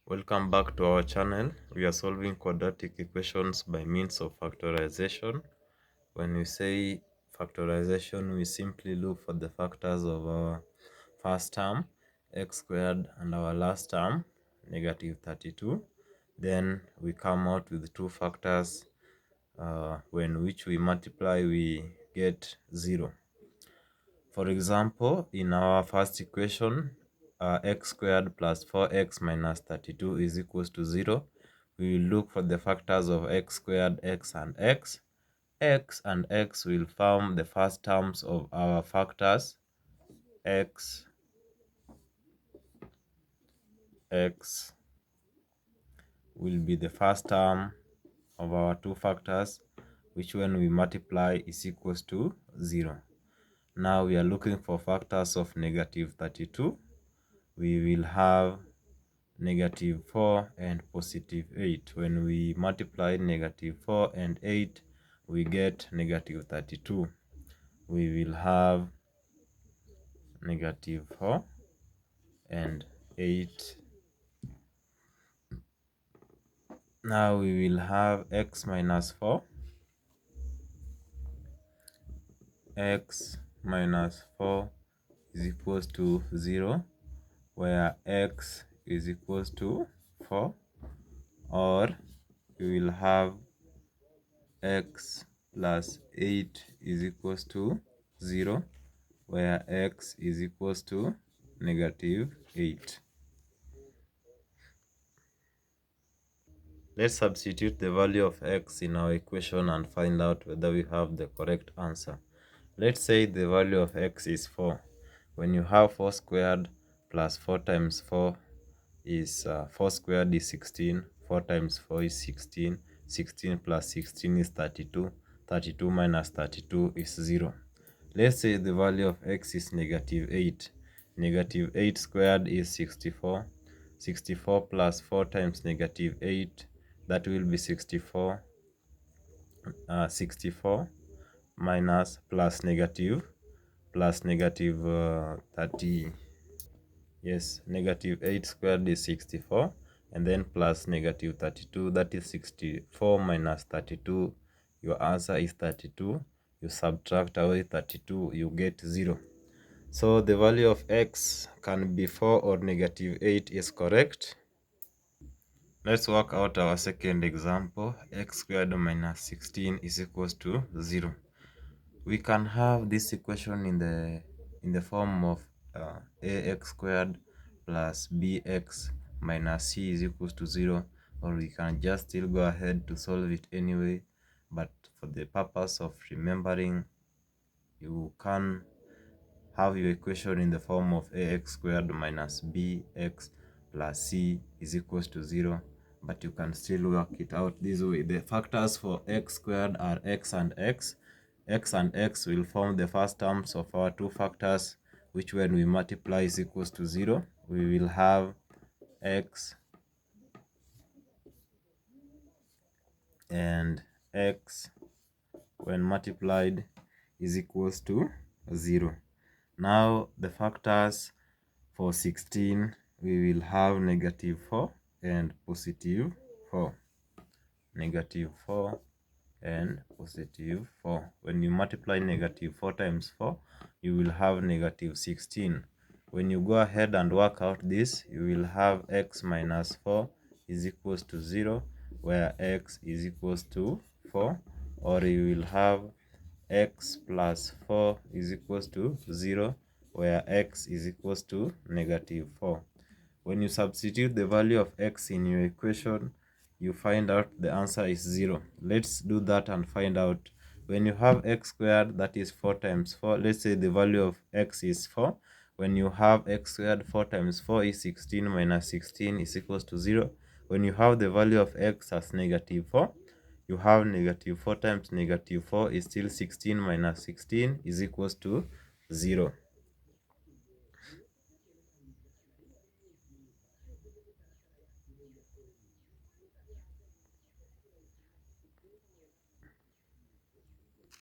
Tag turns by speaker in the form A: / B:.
A: Welcome back to our channel. We are solving quadratic equations by means of factorization. When we say factorization, we simply look for the factors of our first term, x squared, and our last term, negative 32. Then we come out with two factors when which we multiply, we get 0. For example, in our first equation, x squared plus 4x minus 32 is equals to 0. We will look for the factors of x squared, x and x. X and x will form the first terms of our factors. X will be the first term of our two factors, which when we multiply is equals to 0. Now we are looking for factors of negative 32. We will have negative 4 and positive 8. When we multiply negative 4 and 8, we get negative 32. We will have negative 4 and 8. Now we will have x minus 4. X minus 4 is equals to 0, where x is equals to 4. Or we will have x plus 8 is equals to 0, where x is equals to negative 8. Let's substitute the value of x in our equation and find out whether we have the correct answer. Let's say the value of x is 4. When you have 4 squared plus 4 times 4 is 4 squared is 16, 4 times 4 is 16, 16 plus 16 is 32, 32 minus 32 is 0. Let's say the value of x is negative 8. Negative 8 squared is 64. 64 plus 4 times negative 8, that will be 64. 64 minus plus negative 30. Yes, negative 8 squared is 64, and then plus negative 32, that is 64 minus 32. Your answer is 32. You subtract away 32, you get 0. So the value of x can be 4 or negative 8 is correct. Let's work out our second example. X squared minus 16 is equals to 0. We can have this equation in the form of ax squared plus bx minus c is equals to 0, or we can just still go ahead to solve it anyway, but for the purpose of remembering, you can have your equation in the form of ax squared minus bx plus c is equals to 0, but you can still work it out this way. The factors for x squared are x and x. X and x will form the first terms of our two factors, which when we multiply is equals to 0. We will have x and x when multiplied is equals to 0. Now the factors for 16, we will have negative 4 and positive 4. Negative 4 and positive 4. When you multiply negative 4 times 4, you will have negative 16. When you go ahead and work out this, you will have x minus 4 is equals to 0, where x is equals to 4. Or you will have x plus 4 is equals to 0, where x is equals to negative 4. When you substitute the value of x in your equation, you find out the answer is 0. Let's do that and find out. When you have x squared, that is 4 times 4. Let's say the value of x is 4. When you have x squared, 4 times 4 is 16 minus 16 is equals to 0. When you have the value of x as negative 4, you have negative 4 times negative 4 is still 16 minus 16 is equals to 0.